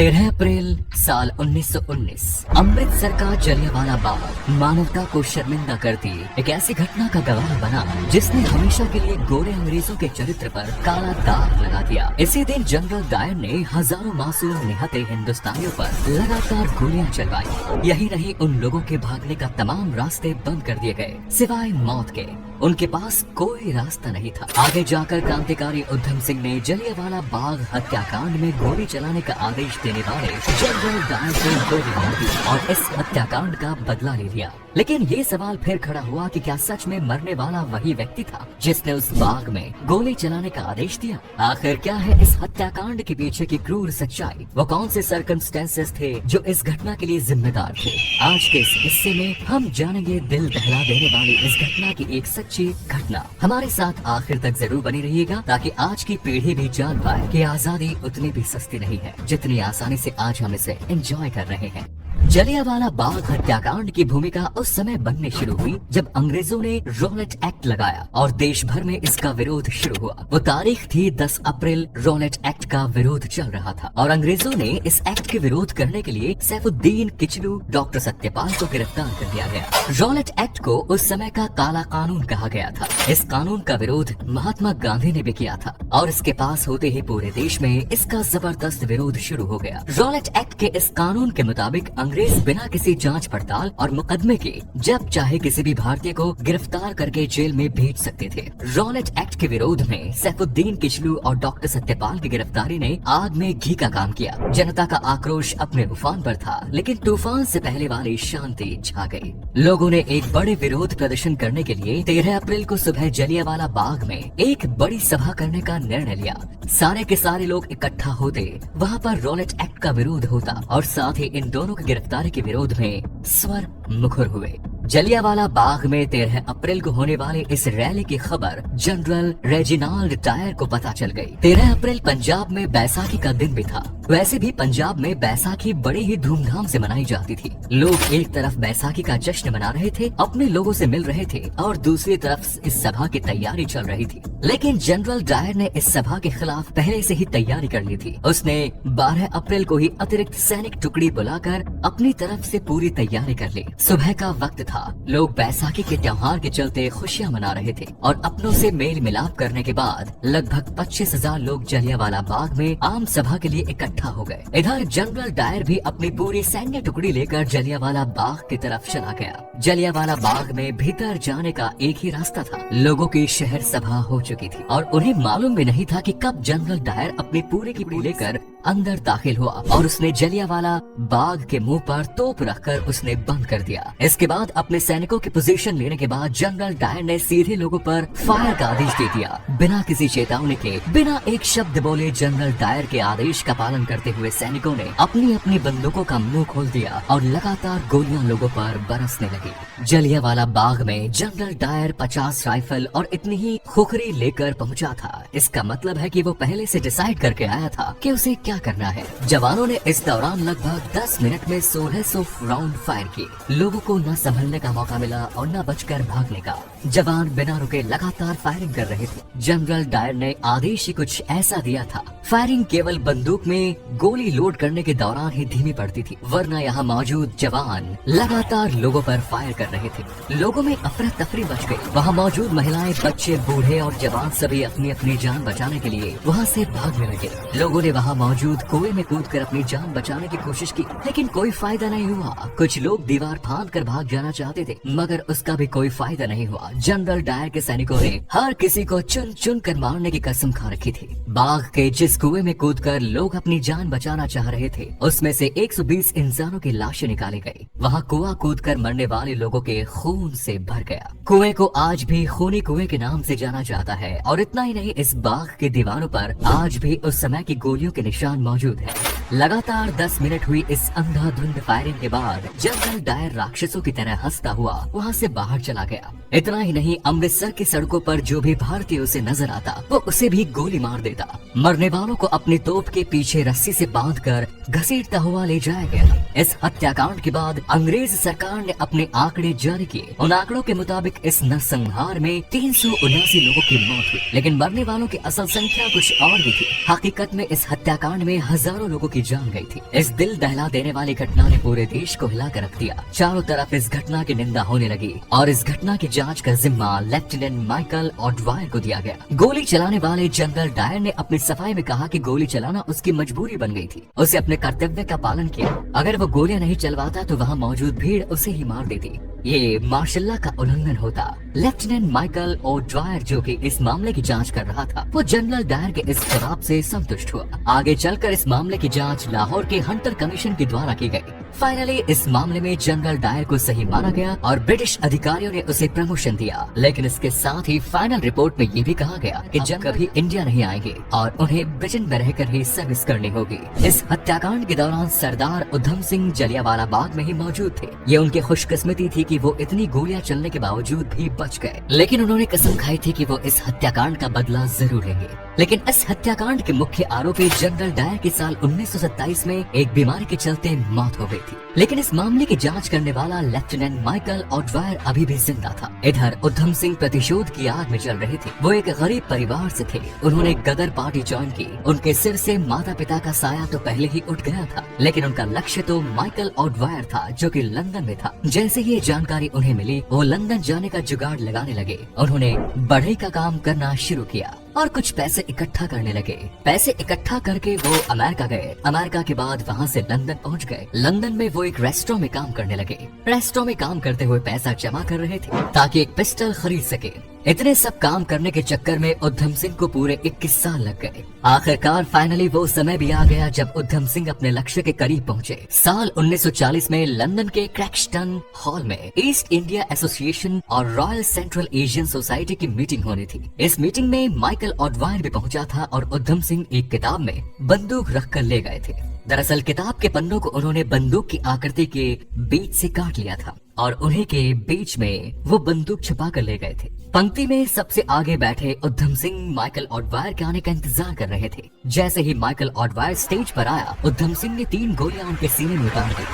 13 अप्रैल साल 1919 अमृतसर का जलियांवाला बाग मानवता को शर्मिंदा करती एक ऐसी घटना का गवाह बना जिसने हमेशा के लिए गोरे अंग्रेजों के चरित्र पर काला दाग लगा दिया। इसी दिन जनरल डायर ने हजारों मासूम निहत्थे हिंदुस्तानियों पर लगातार गोलियां चलवाई। यही नहीं, उन लोगों के भागने का तमाम रास्ते बंद कर दिए गए सिवाय मौत के। उनके पास कोई रास्ता नहीं था। आगे जाकर क्रांतिकारी उधम सिंह ने जलियांवाला बाग हत्याकांड में गोली चलाने का आदेश देने वाले जनरल डायर को गोली मार दी और इस हत्याकांड का बदला ले लिया। लेकिन ये सवाल फिर खड़ा हुआ कि क्या सच में मरने वाला वही व्यक्ति था जिसने उस बाग में गोली चलाने का आदेश दिया? आखिर क्या है इस हत्याकांड के पीछे की क्रूर सच्चाई? वो कौन से सर्कमस्टेंसेस थे जो इस घटना के लिए जिम्मेदार थे? आज के इस हिस्से में हम जानेंगे दिल दहला देने वाली इस घटना की एक सच्ची घटना। हमारे साथ आखिर तक जरूर बनी रहिएगा ताकि आज की पीढ़ी भी जान पाए कि आजादी उतनी भी सस्ती नहीं है जितनी आसानी से आज हम इसे एंजॉय कर रहे हैं। जलियांवाला बाग हत्याकांड की भूमिका उस समय बनने शुरू हुई जब अंग्रेजों ने रॉलेट एक्ट लगाया और देश भर में इसका विरोध शुरू हुआ। वो तारीख थी 10 अप्रैल। रॉलेट एक्ट का विरोध चल रहा था और अंग्रेजों ने इस एक्ट के विरोध करने के लिए सैफुद्दीन किचलू, डॉक्टर सत्यपाल को गिरफ्तार कर दिया गया। रॉलेट एक्ट को उस समय का काला कानून कहा गया था। इस कानून का विरोध महात्मा गांधी ने भी किया था और इसके पास होते ही पूरे देश में इसका जबरदस्त विरोध शुरू हो गया। रॉलेट एक्ट के इस कानून के मुताबिक अंग्रेज बिना किसी जांच पड़ताल और मुकदमे के जब चाहे किसी भी भारतीय को गिरफ्तार करके जेल में भेज सकते थे। रॉलेट एक्ट के विरोध में सैफुद्दीन किचलू और डॉक्टर सत्यपाल की गिरफ्तारी ने आग में घी का काम किया। जनता का आक्रोश अपने उफान पर था, लेकिन तूफान से पहले वाली शांति छा गई। लोगों ने एक बड़े विरोध प्रदर्शन करने के लिए 13 अप्रैल को सुबह जलियांवाला बाग में एक बड़ी सभा करने का निर्णय लिया। सारे के सारे लोग इकट्ठा होते, वहाँ पर रॉलेट एक्ट का विरोध होता और साथ ही इन दोनों की गिरफ्तारी के विरोध में स्वर मुखर हुए। जलियांवाला बाग में 13 अप्रैल को होने वाले इस रैली की खबर जनरल रेजिनाल्ड डायर को पता चल गई। 13 अप्रैल पंजाब में बैसाखी का दिन भी था। वैसे भी पंजाब में बैसाखी बड़ी ही धूमधाम से मनाई जाती थी। लोग एक तरफ बैसाखी का जश्न मना रहे थे, अपने लोगों से मिल रहे थे और दूसरी तरफ इस सभा की तैयारी चल रही थी। लेकिन जनरल डायर ने इस सभा के खिलाफ पहले से ही तैयारी कर ली थी। उसने 12 अप्रैल को ही अतिरिक्त सैनिक टुकड़ी बुलाकर अपनी तरफ से पूरी तैयारी कर ली। सुबह का वक्त था। लोग बैसाखी के त्योहार के चलते खुशियां मना रहे थे और अपनों से मेल मिलाप करने के बाद लगभग 25,000 लोग जलियांवाला बाग में आम सभा के लिए इकट्ठा हो गए। इधर जनरल डायर भी अपनी पूरी सैन्य टुकड़ी लेकर जलियांवाला बाग की तरफ चला गया। जलियांवाला बाग में भीतर जाने का एक ही रास्ता था। लोगों की शहर सभा हो चुकी थी और उन्हें मालूम भी नहीं था कि कब जनरल डायर अपनी पूरी की पूरी लेकर अंदर दाखिल हुआ और उसने जलियांवाला बाग के मुंह पर तोप रखकर उसने बंद कर दिया। इसके बाद अपने सैनिकों की पोजीशन लेने के बाद जनरल डायर ने सीधे लोगों पर फायर का आदेश दे दिया। बिना किसी चेतावनी के, बिना एक शब्द बोले जनरल डायर के आदेश का पालन करते हुए सैनिकों ने अपनी अपनी बंदूकों का मुंह खोल दिया और लगातार गोलियां लोगों पर बरसने लगी। जलियांवाला बाग में जनरल डायर 50 राइफल और इतनी ही खुखरी लेकर पहुंचा था। इसका मतलब है कि वो पहले से डिसाइड करके आया था कि उसे क्या करना है। जवानों ने इस दौरान लगभग 10 मिनट में 1600 राउंड फायर किए। लोगों को न संभलने का मौका मिला और न बचकर भागने का। जवान बिना रुके लगातार फायरिंग कर रहे थे। जनरल डायर ने आदेश ही कुछ ऐसा दिया था। फायरिंग केवल बंदूक में गोली लोड करने के दौरान ही धीमी पड़ती थी, वरना यहाँ मौजूद जवान लगातार लोगों पर फायर कर रहे थे। लोगों में अफरा तफरी मच गई। वहाँ मौजूद महिलाएं, बच्चे, बूढ़े और जवान सभी अपनी अपनी जान बचाने के लिए वहाँ से भागने लगे। लोगों ने वहाँ मौजूद कुएं में कूदकर अपनी जान बचाने की कोशिश की, लेकिन कोई फायदा नहीं हुआ। कुछ लोग दीवार फांद कर भाग जाना चाहते थे, मगर उसका भी कोई फायदा नहीं हुआ। जनरल डायर के सैनिकों ने हर किसी को चुन चुन कर मारने की कसम खा रखी थी। बाग के जिस कुएं में कूदकर लोग अपनी जान बचाना चाह रहे थे, उसमें से 120 इंसानों की लाशें निकाली गई। वहाँ कुआं कूदकर मरने वाले लोगों के खून से भर गया। कुएं को आज भी खूनी कुएं के नाम से जाना जाता है और इतना ही नहीं, इस बाग के दीवारों पर आज भी उस समय की गोलियों के निशान मौजूद है। लगातार 10 मिनट हुई इस अंधाधुंध फायरिंग के बाद जनरल डायर राक्षसों की तरह हंसता हुआ वहाँ से बाहर चला गया। इतना ही नहीं, अमृतसर की सड़कों पर जो भी भारतीय उसे नजर आता वो उसे भी गोली मार देता। मरने वालों को अपनी तोप के पीछे रस्सी से बांधकर घसीटता हुआ ले जाया गया। इस हत्याकांड के बाद अंग्रेज सरकार ने अपने आंकड़े जारी किए। उन आंकड़ों के मुताबिक इस नरसंहार में 379 लोगों की मौत हुई, लेकिन मरने वालों की असल संख्या कुछ और भी थी। हकीकत में इस हत्याकांड में हजारों लोगों की की जान गई थी। इस दिल दहला देने वाली घटना ने पूरे देश को हिलाकर रख दिया। चारों तरफ इस घटना की निंदा होने लगी और इस घटना की जांच का जिम्मा लेफ्टिनेंट माइकल ऑडवायर को दिया गया। गोली चलाने वाले जनरल डायर ने अपनी सफाई में कहा कि गोली चलाना उसकी मजबूरी बन गई थी। उसे अपने कर्तव्य का पालन किया। अगर वो गोलियां नहीं चलवाता तो वहाँ मौजूद भीड़ उसे ही मार देती। ये मार्शल का उल्लंघन होता। लेफ्टिनेंट माइकल ऑडवायर जो कि इस मामले की जांच कर रहा था, वो जनरल डायर के इस जवाब से संतुष्ट हुआ। आगे चलकर इस मामले की जांच लाहौर के हंटर कमीशन के द्वारा की गई। फाइनली इस मामले में जनरल डायर को सही माना गया और ब्रिटिश अधिकारियों ने उसे प्रमोशन दिया। लेकिन इसके साथ ही फाइनल रिपोर्ट में ये भी कहा गया कि जब कभी इंडिया नहीं आएंगे और उन्हें ब्रिटेन में रहकर ही सर्विस करनी होगी। इस हत्याकांड के दौरान सरदार उधम सिंह जलियांवाला बाग में ही मौजूद थे। ये उनकी खुशकिस्मती थी कि वो इतनी गोलियां चलने के बावजूद भी बच गए। लेकिन उन्होंने कसम खाई थी कि वो इस हत्याकांड का बदला जरूर लेंगे। लेकिन इस हत्याकांड के मुख्य आरोपी जनरल डायर की साल 1927 में एक बीमारी के चलते मौत हो गई थी। लेकिन इस मामले की जांच करने वाला लेफ्टिनेंट माइकल ऑडवायर अभी भी जिंदा था। इधर उधम सिंह प्रतिशोध की आग में जल रहे थे। वो एक गरीब परिवार से थे। उन्होंने गदर पार्टी ज्वाइन की। उनके सिर से माता पिता का साया तो पहले ही उठ गया था, लेकिन उनका लक्ष्य तो माइकल ऑडवायर था जो कि लंदन में था। जैसे ये जानकारी उन्हें मिली, वो लंदन जाने का जुगाड़ लगाने लगे। उन्होंने बढ़ई का काम करना शुरू किया और कुछ पैसे इकट्ठा करने लगे। पैसे इकट्ठा करके वो अमेरिका गए। अमेरिका के बाद वहाँ से लंदन पहुँच गए। लंदन में वो एक रेस्टोरेंट में काम करने लगे। रेस्टोरेंट में काम करते हुए पैसा जमा कर रहे थे ताकि एक पिस्टल खरीद सके। इतने सब काम करने के चक्कर में उधम सिंह को पूरे 21 साल लग गए। आखिरकार फाइनली वो समय भी आ गया जब उधम सिंह अपने लक्ष्य के करीब पहुँचे। साल 1940 में लंदन के क्रैक्सटन हॉल में ईस्ट इंडिया एसोसिएशन और रॉयल सेंट्रल एशियन सोसाइटी की मीटिंग होनी थी। इस मीटिंग में माइकल ऑडवायर भी पहुंचा था और उधम सिंह एक किताब में बंदूक रखकर ले गए थे। दरअसल किताब के पन्नों को उन्होंने बंदूक की आकृति के बीच से काट लिया था और उन्हीं के बीच में वो बंदूक छुपा कर ले गए थे। पंक्ति में सबसे आगे बैठे उधम सिंह माइकल ऑडवायर के आने का इंतजार कर रहे थे। जैसे ही माइकल ऑडवायर स्टेज पर आया, उधम सिंह ने 3 गोलियां उनके सीने में उतार दी।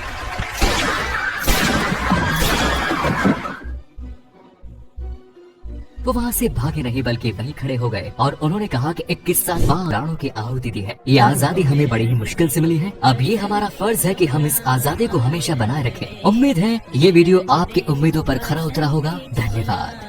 वो वहाँ से भागे नहीं बल्कि वहीं खड़े हो गए और उन्होंने कहा कि 21 साल बाद प्राणों की आहुति दी है। ये आजादी हमें बड़ी ही मुश्किल से मिली है। अब ये हमारा फर्ज है कि हम इस आजादी को हमेशा बनाए रखें। उम्मीद है ये वीडियो आपकी उम्मीदों पर खरा उतरा होगा। धन्यवाद।